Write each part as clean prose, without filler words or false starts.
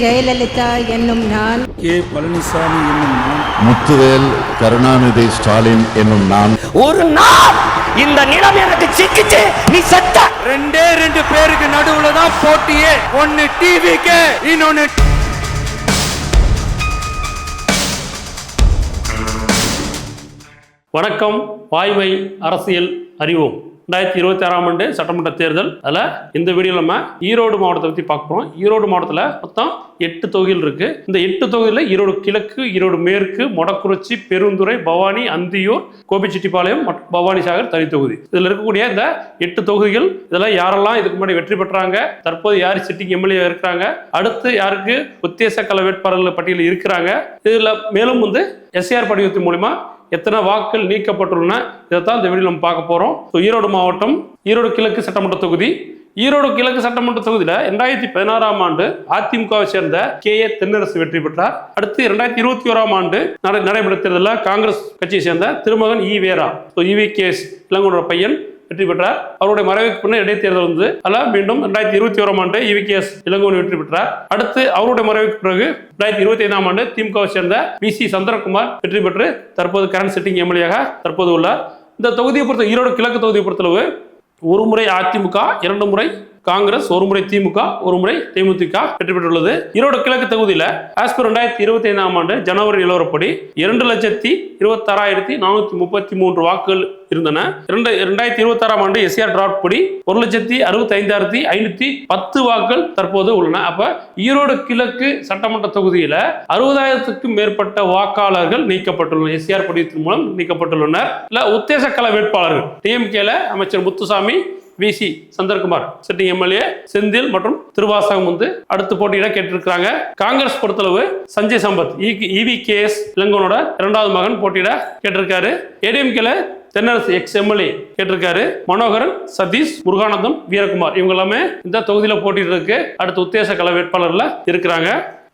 ஜெயலலிதா என்னும் நான், கே பழனிசாமி என்னும் நான், முத்துவேல் கருணாநிதி ஸ்டாலின் என்னும் நான், ஒரு நாள் இந்த நிலம் எனக்கு சிக்கிச்சு, நீ செத்த. ரெண்டு பேருக்கு நடுவுல தான் போட்டியே. ஒன்னு டிவிக்கு, இன்னொன்னு வணக்கம். வாய்மை அரசியல் அறிவோம். 2026ஆம் ஆண்டு சட்டமன்ற தேர்தல். அதில் இந்த வீடியோ நம்ம ஈரோடு மாவட்டத்தை பற்றி பார்க்க போகிறோம். ஈரோடு மாவட்டத்தில் மொத்தம் 8 தொகுதிகள் இருக்கு. இந்த 8 தொகுதியில் ஈரோடு கிழக்கு, ஈரோடு மேற்கு, மொடக்குறிச்சி, பெருந்துறை, பவானி, அந்தியூர், கோபிச்செட்டிப்பாளையம் மற்றும் பவானி சாகர் தனி தொகுதி. இதில் இருக்கக்கூடிய இந்த 8 தொகுதிகள், இதில் யாரெல்லாம் இதுக்கு முன்னாடி வெற்றி பெற்றாங்க, தற்போது யார் சிட்டிங் எம்எல்ஏ இருக்கிறாங்க, அடுத்து யாருக்கு உத்தேச கள வேட்பாளர்கள் பட்டியலில் இருக்கிறாங்க, இதில் மேலும் எஸ்ஆர் படிவத்தின் மூலமா எத்தனை வாக்குகள் நீக்கப்பட்டுள்ளன, இதைத்தான் இந்த வீடியோ நம்ம பார்க்க போறோம். ஈரோடு மாவட்டம், ஈரோடு கிழக்கு சட்டமன்ற தொகுதி. ஈரோடு கிழக்கு சட்டமன்ற தொகுதியில 2016ஆம் ஆண்டு அதிமுகவை சேர்ந்த KA தென்னரசு வெற்றி பெற்றார். அடுத்து 2021ஆம் ஆண்டு நடைபெற்ற தேர்தலில் காங்கிரஸ் கட்சியை சேர்ந்த திருமகன் ஈவேரா, EVKS இளங்கோனோட பையன் வெற்றி பெற்றார். அவருடைய மறைவுக்கு பின்னர் இடைத்தேர்தல் வந்து மீண்டும் 2021ஆம் ஆண்டு EVKS இளங்கோவன் வெற்றி பெற்றார். அடுத்து அவருடைய மறைவுக்கு பிறகு 2025ஆம் ஆண்டு திமுகவை சேர்ந்த BC சந்திரகுமார் வெற்றி பெற்று தற்போது கரண்ட் சிட்டிங் எம்எல்ஏயாக தற்போது உள்ளார். இந்த தொகுதியை பொறுத்த, ஈரோடு கிழக்கு தொகுதியை பொறுத்தளவு ஒரு முறை அதிமுக, 2 முறை காங்கிரஸ், ஒரு முறை திமுக, ஒரு முறை தேமுதிக வெற்றி பெற்றுள்ளது. ஈரோடு கிழக்கு தொகுதியில ஆஸ்பர் 2025ஆம் ஆண்டு ஜனவரி நிலவரப்படி 2,26,433 வாக்குகள் இருந்தன. 2026ஆம் ஆண்டு எஸ்ஆர் டிராட் படி 1,65,510 வாக்குகள் தற்போது உள்ளன. அப்ப ஈரோடு கிழக்கு சட்டமன்ற தொகுதியில 60,000க்கும் மேற்பட்ட வாக்காளர்கள் நீக்கப்பட்டுள்ளனர். எஸ்ஆர் படிவத்தின் மூலம் நீக்கப்பட்டுள்ளனர். இல்ல உத்தேச கள வேட்பாளர்கள் டிஎம்கேல அமைச்சர் Muthusamy, VC Chandrakumar, sitting MLA Senthil மற்றும் திருவாசகம் அடுத்து போட்டியிட கேட்டிருக்கிறாங்க. காங்கிரஸ் பொறுத்தளவு சஞ்சய் சம்பத், EVKS இளங்கோனோட 2வது மகன் போட்டியிட கேட்டிருக்காரு. ADMKல தென்னரசு எக்ஸ்-MLA கேட்டிருக்காரு. மனோகரன், சதீஷ், முருகானந்தம், வீரகுமார் இவங்க எல்லாமே இந்த தொகுதியில போட்டியிருக்கு. அடுத்து உத்தேச கள வேட்பாளர்ல இருக்கிறாங்க.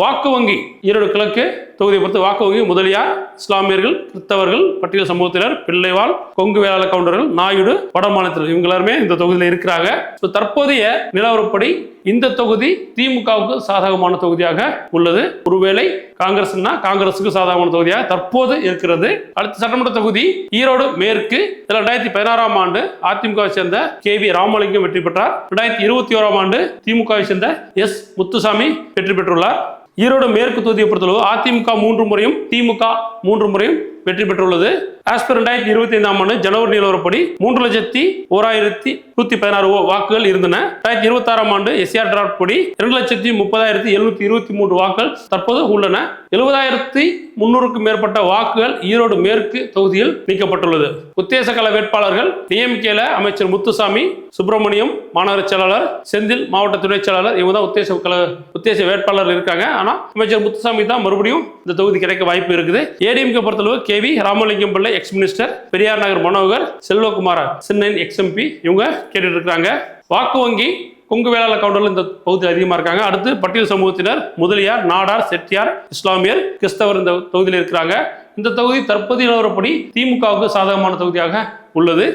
வாக்கு வங்கி ஈரோடு கிழக்கு தொகுதியை பொறுத்து வாக்கு வங்கி முதலியார், இஸ்லாமியர்கள், கிறிஸ்தவர்கள், பட்டியல் சமூகத்தினர், பிள்ளைவாள், கொங்கு வேளாள கவுண்டர்கள், நாயுடு, வட மாநிலத்தில் இவங்க எல்லாருமே இந்த தொகுதியில் இருக்கிறாங்க. தற்போதைய நிலவரப்படி இந்த தொகுதி திமுகவுக்கு சாதகமான தொகுதியாக உள்ளது. ஒருவேளை காங்கிரசுக்கு சாதகமான தொகுதியாக தற்போது இருக்கிறது. அடுத்த சட்டமன்ற தொகுதி ஈரோடு மேற்கு. 2016ஆம் ஆண்டு அதிமுகவை சேர்ந்த KV ராமலிங்கம் வெற்றி பெற்றார். 2021ஆம் ஆண்டு திமுகவை சேர்ந்த S முத்துசாமி வெற்றி பெற்றுள்ளார். ஈரோடு மேற்கு தொகுதியை பொறுத்தளவு அதிமுக 3 முறையும், திமுக 3 முறையும் வெற்றி பெற்றுள்ளது. ஆஸ்பர் 2025ஆம் ஆண்டு ஜனவரி நிலவரப்படி 3,01,116 வாக்குகள் இருந்தன. 2026ஆம் ஆண்டு எஸ்ஆர் டிராட் படி 2,30,723 வாக்குகள் தற்போது உள்ளன. 70,300க்கும் மேற்பட்ட வாக்குகள் ஈரோடு மேற்கு தொகுதியில் நீக்கப்பட்டுள்ளது. உத்தேச கள வேட்பாளர்கள் டிஎம்கேல அமைச்சர் முத்துசாமி, சுப்பிரமணியம் மாநகர செயலாளர், செந்தில் மாவட்ட துணை செயலாளர், இவங்க தான் உத்தேச வேட்பாளர் இருக்காங்க. ஆனா அமைச்சர் முத்துசாமி தான் மறுபடியும் இந்த தொகுதி கிடைக்க வாய்ப்பு இருக்குது. ADMK பொறுத்தளவு KV ராமலிங்கம் பிள்ளை X minister, Periyar Nagar Manohar, Selvakumar சின்னன் XMP இவங்க கேட்டுட்டு இருக்காங்க. வாக்கு வங்கி கொங்கு வேளாள கவுண்டர்கள் இந்த பகுதியில் அதிகமாக இருக்காங்க. அடுத்து பட்டியல் சமூகத்தினர் முதலியார், நாடார், செட்டியார், இஸ்லாமியர், கிறிஸ்தவர் இந்த தொகுதியில் இருக்கிறாங்க. இந்த தொகுதி தற்போதைய நிலவரப்படி திமுகவுக்கு சாதகமான தொகுதியாக உள்ளது.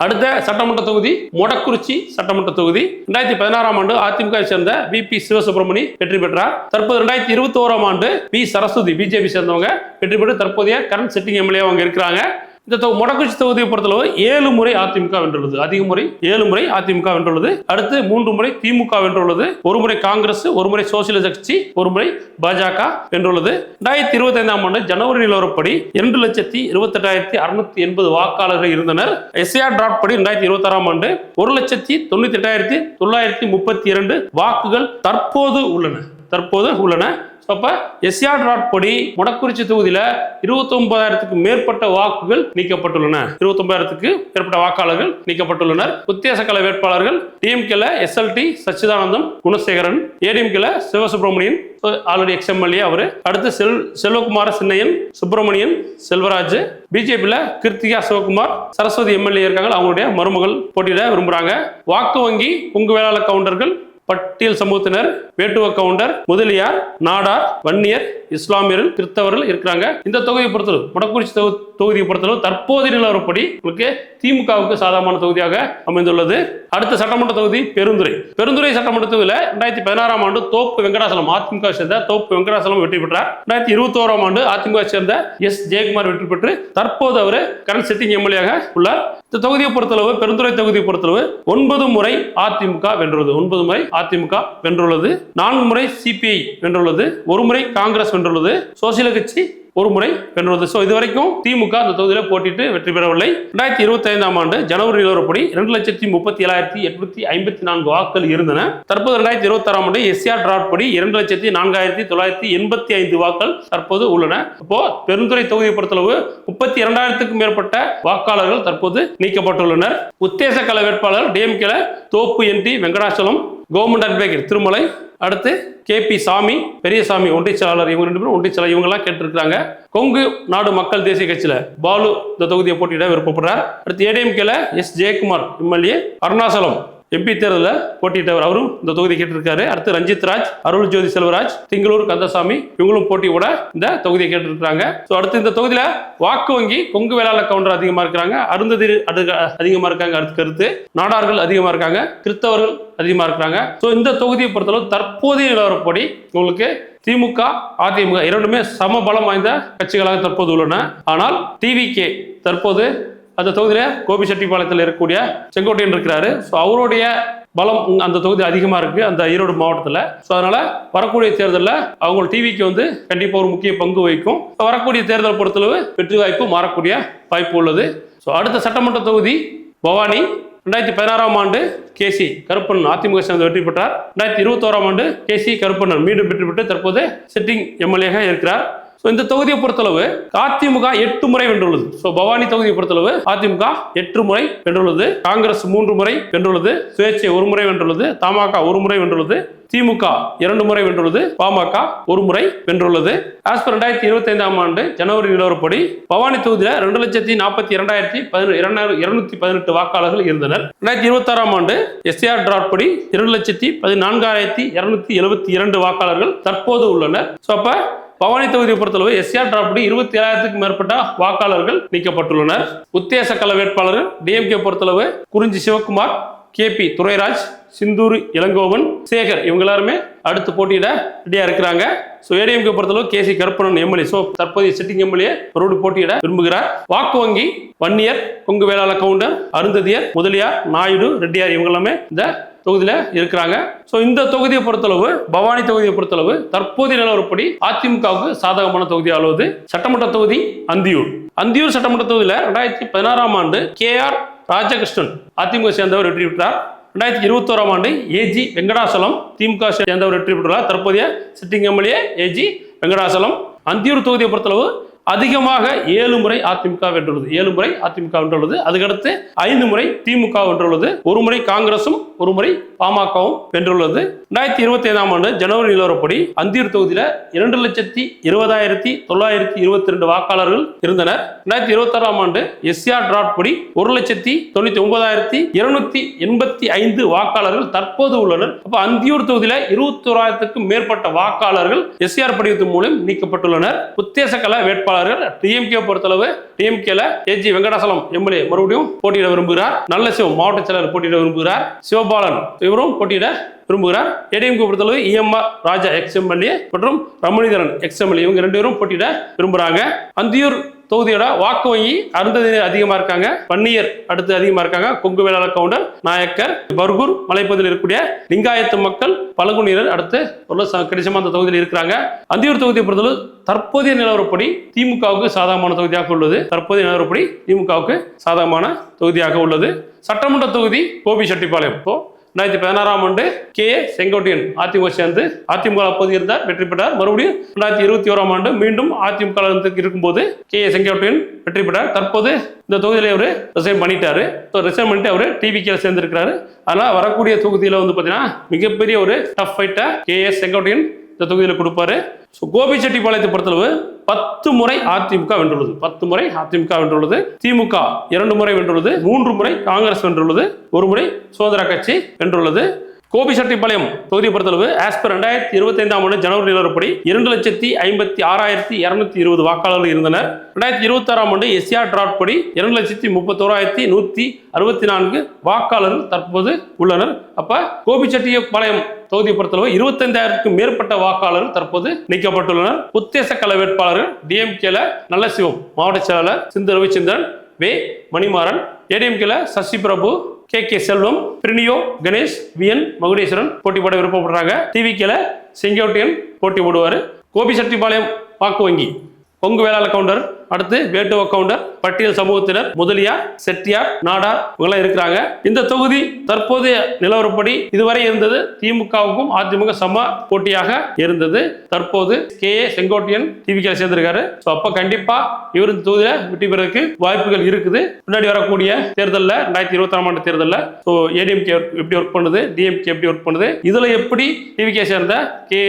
அடுத்த சட்டமன்ற தொகுதி மொடக்குறிச்சி சட்டமன்ற தொகுதி. 2016ஆம் ஆண்டு அதிமுக சேர்ந்த VP சிவசுப்ரமணி வெற்றி பெற்றார். தற்போது 2021ஆம் ஆண்டு V சரஸ்வதி BJP சேர்ந்தவங்க வெற்றி பெற்று தற்போதைய கரண்ட் சிட்டிங் எம்எல்ஏ அவங்க இருக்கிறாங்க. இந்த மொடக்குறிச்சி தொகுதியை பொறுத்தளவு 7 முறை அதிமுக வென்றுள்ளது. அதிக முறை 7 முறை அதிமுக வென்றுள்ளது. அடுத்து 3 முறை திமுக வென்றுள்ளது. 1 முறை காங்கிரஸ், 1 முறை சோசியலிச கட்சி, 1 முறை பாஜக வென்றுள்ளது. 2025ஆம் ஆண்டு ஜனவரி நிலவரப்படி 2,28,680 வாக்காளர்கள் இருந்தனர். எஸ்ஆர் டிராட் படி 2026ஆம் ஆண்டு 1,98,932 வாக்குகள் தற்போது உள்ளன. அப்ப எஸ்ஆர் டிராட் படி மொடக்குறிச்சி தொகுதியில 29,000க்கும் மேற்பட்ட வாக்குகள் நீக்கப்பட்டுள்ளன. 29,000க்கு மேற்பட்ட வாக்காளர்கள் நீக்கப்பட்டுள்ளனர். உத்தேச கள வேட்பாளர்கள் டிஎம்கேல SLT சச்சிதானந்தம் குணசேகரன், ADMKல சிவசுப்ரமணியன் ஆல்ரெடி XMLA அவரு, அடுத்து செல்வகுமார சின்னையன், சுப்பிரமணியன் செல்வராஜ், BJPல கிருத்திகா சிவகுமார், சரஸ்வதி MLA இருக்காங்க, அவங்களுடைய மருமகள் போட்டியிட விரும்புறாங்க. வாக்கு வங்கி கொங்கு வேளாள கவுண்டர்கள் பட்டியல் சமூகத்தினர், வேட்டுவ கவுண்டர், முதலியார், நாடார், வன்னியர், இஸ்லாமியர்கள், கிறிஸ்தவர்கள் இருக்கிறாங்க. இந்த தொகுதியை பொறுத்தளவு, மொடக்குறிச்சி தொகுதியை பொறுத்தளவு தற்போதைய நிலவரப்படி உங்களுக்கு திமுகவுக்கு சாதகமான தொகுதியாக அமைந்துள்ளது. அடுத்த சட்டமன்ற தொகுதி பெருந்துறை சட்டமன்ற தொகுதியில் 2016 ஆண்டு தோப்பு வெங்கடாசலம், அதிமுக சேர்ந்த தோப்பு வெங்கடாசலம் வெற்றி பெற்றார். 2021 ஆண்டு அதிமுக சேர்ந்த எஸ் ஜெயக்குமார் வெற்றி பெற்று தற்போது அவர் கரண்ட் சிட்டிங் எம்எல்ஏ உள்ளார். இந்த தொகுதியை பொறுத்தளவு, பெருந்துறை தொகுதியை பொறுத்தளவு 9 முறை அதிமுக வென்றுள்ளது. 9 முறை அதிமுக வென்றுள்ளது. 4 முறை சிபிஐ வென்றுள்ளது. 1 முறை காங்கிரஸ் வென்றுள்ளது. சோசியல் கட்சி 1 முறை வென்றுள்ளது. ஸோ இதுவரைக்கும் திமுக அந்த தொகுதியில் போட்டிட்டு வெற்றி பெறவில்லை. 2025 ஆண்டு ஜனவரி நிலவரப்படி 2,37,854 வாக்குகள் இருந்தன. தற்போது 2026 ஆண்டு எஸ்ஆர் டிராட் படி 2,04,985 வாக்குகள் தற்போது உள்ளன. அப்போ பெருந்துறை தொகுதியை பொறுத்தளவு 32,000க்கும் மேற்பட்ட வாக்காளர்கள் தற்போது நீக்கப்பட்டுள்ளனர். உத்தேச கள வேட்பாளர் டிஎம்கேல தோப்பு என்டி வெங்கடாச்சலம், கவர்மெண்ட் அட்வொகேட் திருமலை, அடுத்து KP சாமி, பெரியசாமி ஒன்றிய செயலாளர், இவங்க 2 பேரும் ஒன்றிய செயலாளர், இவங்கெல்லாம் கேட்டிருக்காங்க. கொங்கு நாடு மக்கள் தேசிய கட்சியில பாலு இந்த தொகுதியை போட்டியிட விருப்பப்படுறார். அடுத்து ஏடிஎம்கேல S Jayakumar MLA, Arunachalam MP தேர்தலில் போட்டியிட்டவர், அவரும் இந்த தொகுதி கேட்டிருக்காரு. அடுத்து ரஞ்சித் ராஜ், அருள் ஜோதி செல்வராஜ், திங்களூர் கந்தசாமி, இவங்களும் போட்டியோட இந்த தொகுதியை கேட்டிருக்காங்க. ஸோ அடுத்து இந்த தொகுதியில வாக்கு வங்கி கொங்கு வேளாளர் கவுண்டர் அதிகமா இருக்கிறாங்க, அருந்ததி அதிகமா இருக்காங்க, அடுத்த கருத்து நாடார்கள் அதிகமா இருக்காங்க, கிறிஸ்தவர்கள் அதிகமா இருக்கிறாங்க. ஸோ இந்த தொகுதியை பொறுத்தளவு தற்போதைய நிலவரப்படி உங்களுக்கு திமுக அதிமுக இரண்டுமே சம பலம் வாய்ந்த கட்சிகளாக தற்போது உள்ளன. ஆனால் டிவிகே தற்போது அந்த தொகுதியில கோபிச்செட்டிப்பாளையத்தில் இருக்கக்கூடிய செங்கோட்டையன் இருக்கிறாரு. ஸோ அவருடைய பலம் அந்த தொகுதி அதிகமா இருக்கு அந்த ஈரோடு மாவட்டத்தில். ஸோ அதனால வரக்கூடிய தேர்தலில் அவங்க டிவிக்கு வந்து கண்டிப்பா ஒரு முக்கிய பங்கு வகிக்கும். வரக்கூடிய தேர்தல் பொறுத்தளவு வெற்றி வாய்ப்பு மாறக்கூடிய வாய்ப்பு உள்ளது. ஸோ அடுத்த சட்டமன்ற தொகுதி பவானி. 2016 ஆண்டு KC கருப்பண்ணன் அதிமுக சேர்ந்து வெற்றி பெற்றார். 2021 ஆண்டு KC கருப்பண்ணன் மீண்டும் வெற்றி பெற்று தற்போது சிட்டிங் எம்எல்ஏ இருக்கிறார். இந்த தொகுதியை பொறுத்தளவு அதிமுக 8 முறை வென்றுள்ளது. பவானி தொகுதியை பொறுத்தளவு அதிமுக 8 முறை வென்றுள்ளது. காங்கிரஸ் 3 முறை வென்றுள்ளது. சுயேட்சை 1 முறை வென்றுள்ளது. தமாக 1 முறை வென்றுள்ளது. திமுக 2 முறை வென்றுள்ளது. பாமக 1 முறை வென்றுள்ளது. ஆஸ் பர் 2025 ஆண்டு ஜனவரி நிலவரப்படி பவானி தொகுதியில் 2,42,218 வாக்காளர்கள் இருந்தனர். 2026 ஆண்டு எஸ்ஆர் டிராட் படி 2,14,272 வாக்காளர்கள் தற்போது உள்ளனர். அப்ப பவானி தொகுதியை பொறுத்தளவு எஸ்ஆர் டிராப்டி 27,000க்கும் மேற்பட்ட வாக்காளர்கள் நீக்கப்பட்டுள்ளனர். உத்தேச கள வேட்பாளர்கள் டிஎம்கே பொறுத்தளவு குறிஞ்சி சிவகுமார், KP துரைராஜ், சிந்தூர் இளங்கோவன், சேகர் இவங்க எல்லாருமே அடுத்து போட்டியிட ரெடியா இருக்கிறாங்க. ஏடிஎம்கே பொறுத்தளவு KC கருப்பணன் எம்எல்ஏ தற்போதைய சிட்டிங் எம்எல்ஏ மறுபடி போட்டியிட விரும்புகிறார். வாக்கு வங்கி வன்னியர், கொங்கு வேளாளர் கவுண்டர், அருந்ததியர், முதலியார், நாயுடு, ரெட்டியார் இவங்க எல்லாமே இந்த தொகுதியில இருக்கிறாங்க. இந்த தொகுதியை பொறுத்தளவு பவானி தொகுதியை பொறுத்தளவு தற்போதைய நிலவரப்படி அதிமுகவுக்கு சாதகமான தொகுதியாக உள்ளது. சட்டமன்ற தொகுதி அந்தியூர் சட்டமன்ற தொகுதியில 2016 ஆண்டு KR ராஜகிருஷ்ணன் அதிமுக சேர்ந்தவர் வெற்றி பெற்றார். 2021 ஆண்டு AG வெங்கடாசலம் திமுக சேர்ந்தவர் வெற்றி பெற்றுள்ளார். தற்போதைய sitting MLA AG Venkatachalam. Anthiyur தொகுதியை பொறுத்தளவு அதிகமாக 7 முறை அதிமுக வென்றுள்ளது. 7 முறை அதிமுக வென்றுள்ளது. அதுக்கடுத்து 5 முறை திமுக வென்றுள்ளது. 1 முறை காங்கிரசும் 1 முறை பாமகவும் வென்றுள்ளது. 2025 ஆண்டு ஜனவரி நிலவரப்படி அந்தியூர் தொகுதியில 2,20,922 வாக்காளர்கள் இருந்தனர். 2026 ஆண்டு எஸ்ஆர் டிராட் படி 1,99,285 வாக்காளர்கள் தற்போது உள்ளனர். அப்ப அந்தியூர் தொகுதியில 21,000க்கும் மேற்பட்ட வாக்காளர்கள் எஸ்ஆர் படிவத்தின் மூலம் நீக்கப்பட்டுள்ளனர். உத்தேச கள வேட்பாளர்கள் டிஎம்கே பொறுத்தளவு டிஎம்கேல AG வெங்கடாசலம் எம்எல்ஏ மறுபடியும் போட்டியிட விரும்புகிறார். நல்ல சிவம் மாவட்ட செயலர் போட்டியிட விரும்புகிறார். சிவபாலன் இவரும் போட்டியிட விரும்புகிறார். ஏடிஎம்கே பொறுத்தளவு EMR ராஜா XMLA மற்றும் ரமணிதரன் XMLA இவங்க 2 பேரும் போட்டியிட விரும்புறாங்க. அந்தியூர் தொகுதியோட வாக்கு வங்கி அருந்ததியர் அதிகமா இருக்காங்க. வன்னியர் அடுத்து அதிகமா இருக்காங்க. கொங்கு வேளாளர் கவுண்டர், நாயக்கர், பர்கூர் மலைப்பகுதியில் இருக்கக்கூடிய லிங்காயத்து மக்கள், பழங்குடியினர் அடுத்து கணிசமா அந்த தொகுதியில் இருக்கிறாங்க. அந்தியூர் தொகுதியை பொறுத்தளவு தற்போதைய நிலவரப்படி திமுகவுக்கு சாதகமான தொகுதியாக உள்ளது. தற்போதைய நிலவரப்படி திமுகவுக்கு சாதகமான தொகுதியாக உள்ளது. சட்டமன்ற தொகுதி கோபிச்செட்டிப்பாளையம். 2016 ஆண்டு KA செங்கோட்டையன் அதிமுக சேர்ந்து அதிமுக அப்போது இருந்தார், வெற்றி பெற்றார். மறுபடியும் 2021 ஆண்டு மீண்டும் அதிமுக இருக்கும்போது KA செங்கோட்டையன் வெற்றி பெற்றார். தற்போது இந்த தொகுதியில அவர் ரிசைன் பண்ணிட்டாரு. ரிசைன் பண்ணிட்டு அவர் டிவிகே சேர்ந்திருக்கிறாரு. அதனால வரக்கூடிய தொகுதியில வந்து பாத்தீங்கன்னா மிகப்பெரிய ஒரு டஃப் ஃபைட்டை KA செங்கோட்டையன் இந்த தொகுதியில் கொடுப்பாரு. கோபிச்செட்டிப்பாளையத்தை பொறுத்தளவு 10 முறை அதிமுக வென்றுள்ளது. 10 முறை அதிமுக வென்றுள்ளது. திமுக 2 முறை வென்றுள்ளது. 3 முறை காங்கிரஸ் வென்றுள்ளது. 1 முறை சுதந்திர கட்சி வென்றுள்ளது. கோபிச்செட்டிப்பாளையம் தொகுதியை பொறுத்தளவு ஆஸ் பர் 2025 ஆண்டு ஜனவரி நிலவரப்படி 2,56,220 வாக்காளர்கள் இருந்தனர். 2026 ஆண்டு எஸ்ஆர் டிராட் படி 2,31,164 வாக்காளர்கள் தற்போது உள்ளனர். அப்ப கோபிச்செட்டிப்பாளையம் தொகுதியை பொறுத்தளவு 25,000க்கும் மேற்பட்ட வாக்காளர்கள் தற்போது நீக்கப்பட்டுள்ளனர். உத்தேச கள வேட்பாளர்கள் டிஎம்கேல நல்ல சிவம், மாவட்ட செயலாளர் சிந்து ரவிச்சந்திரன், வே மணிமாறன், ஏடிஎம்கேல சசி பிரபு, கே செல்வம், பிரினியோ கணேஷ், விஎன் மகுடேஸ்வரன் போட்டி போட விருப்பப்படுறாங்க. டிவிகேல செங்கோட்டையன் போட்டி போடுவார். கோபிச்செட்டிப்பாளையம் வாக்கு வங்கி பொங்கு வேளாளர் கவுண்டர், அடுத்து வேட்டுவ கவுண்டர், பட்டியல் சமூகத்தினர், முதலியார், செட்டியார், நாடார் இவங்கெல்லாம் இருக்கிறாங்க. இந்த தொகுதி தற்போதைய நிலவரப்படி இதுவரை இருந்தது திமுகவுக்கும் அதிமுக சம போட்டியாக இருந்தது. தற்போது செங்கோட்டையன் டிவிகே சேர்ந்திருக்காரு. அப்ப கண்டிப்பா இவர் இந்த தொகுதியில வெற்றி பெறதுக்கு வாய்ப்புகள் இருக்குது. முன்னாடி வரக்கூடிய தேர்தலில் 2026 ஆண்டு தேர்தலில் ஏடிஎம்கே எப்படி ஒர்க் பண்ணுது, டிஎம்கே எப்படி ஒர்க் பண்ணுது, இதுல எப்படி டிவிகே சேர்ந்த கே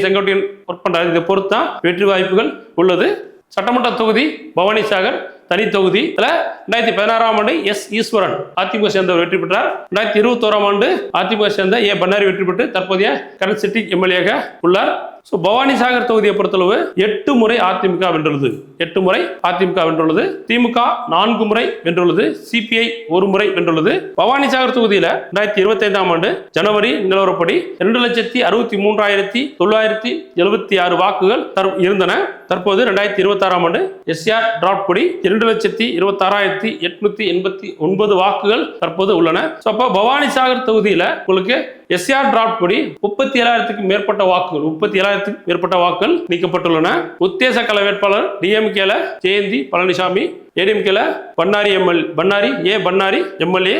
செங்கோட்டையன் ஒர்க் பண்றாரு, இதை பொறுத்தான் வெற்றி வாய்ப்புகள் உள்ளது. சட்டமன்ற தொகுதி பவானிசாகர் தனி தொகுதி 2016 ஆண்டு ஈஸ்வரன் அதிமுக சேர்ந்தவர் வெற்றி பெற்றார். 2021 ஆண்டு அதிமுக சேர்ந்த பன்னாரி வெற்றி பெற்று தற்போதைய கரண்ட் சிட்டிங் எம்எல்ஏ உள்ளார். பவானிசாகர் தொகுதியை பொறுத்தளவு 8 முறை அதிமுக வென்றுள்ளது. 8 முறை அதிமுக வென்றுள்ளது. திமுக 4 முறை வென்றுள்ளது. சிபிஐ 1 முறை வென்றுள்ளது. பவானிசாகர் தொகுதியில 2025 ஆண்டு ஜனவரி நிலவரப்படி 2,63,976 வாக்குகள் இருந்தன. தற்போது 2026 ஆண்டு எஸ்ஆர் டிராட் படி 2,26,889 வாக்குகள் தற்போது உள்ளன. பவானிசாகர் தொகுதியில உங்களுக்கு எஸ்ஆர் டிராட் படி 37,000க்கும் மேற்பட்ட வாக்குகள் நீக்கப்பட்டுள்ளன. உத்தேச கள வேட்பாளர் டிஎம்கேல ஜெயந்தி பழனிசாமி, ஏடிஎம்கேல பன்னாரி எம்எல்ஏ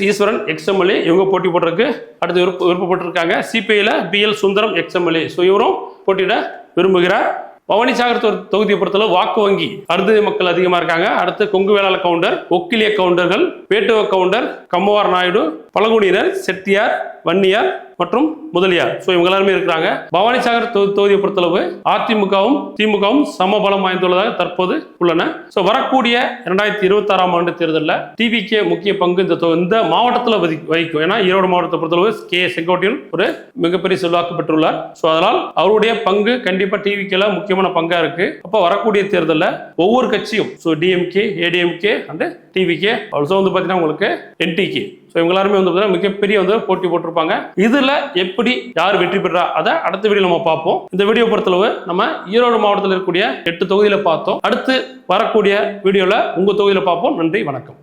ஈஸ்வரன் எக்ஸ்எம்எல்ஏ இவங்க போட்டி போடுறதுக்கு அடுத்து விருப்பப்பட்டிருக்காங்க. சிபிஐல பிஎல் சுந்தரம் எக்ஸ்எம்எல்ஏ இவரும் போட்டியிட விரும்புகிறார். பவானிசாகர் தொகுதியை பொறுத்தளவு வாக்கு வங்கி அருந்ததி மக்கள் அதிகமா இருக்காங்க. அடுத்து கொங்கு வேளாளர் கவுண்டர், ஒக்கிலிய கவுண்டர்கள், வேட்டுவ கவுண்டர், கம்மவார் நாயுடு, பழங்குடியினர், செட்டியார், வன்னியார் மற்றும் முதலியார் இவங்க எல்லாருமே இருக்கிறாங்க. பவானிசாகர் தொகுதியை பொறுத்தளவு அதிமுகவும் திமுகவும் சமபலம் வாய்ந்துள்ளதாக தற்போது உள்ளன. வரக்கூடிய 2026 ஆண்டு தேர்தலில் டிவிகே முக்கிய பங்கு இந்த மாவட்டத்தில் வகிக்கும். ஏன்னா ஈரோடு மாவட்டத்தை பொறுத்தளவு செங்கோட்டையன் ஒரு மிகப்பெரிய செல்வாக்கு பெற்றுள்ளார். அதனால் அவருடைய பங்கு கண்டிப்பா டிவிகேல முக்கியமான பங்கா இருக்கு. அப்ப வரக்கூடிய தேர்தலில் ஒவ்வொரு கட்சியும் DMK, ADMK and TVK also பாத்தீங்கன்னா உங்களுக்கு என்டிகே இவங்க எல்லாருமே மிகப்பெரிய போட்டி போட்டிருப்பாங்க. இதுல எப்படி யார் வெற்றி பெறா அதை அடுத்த வீடியோ நம்ம பார்ப்போம். இந்த வீடியோ பொறுத்தளவு நம்ம ஈரோடு மாவட்டத்தில் இருக்கக்கூடிய 8 தொகுதியில பார்த்தோம். அடுத்து வரக்கூடிய வீடியோல உங்க தொகுதியில பார்ப்போம். நன்றி, வணக்கம்.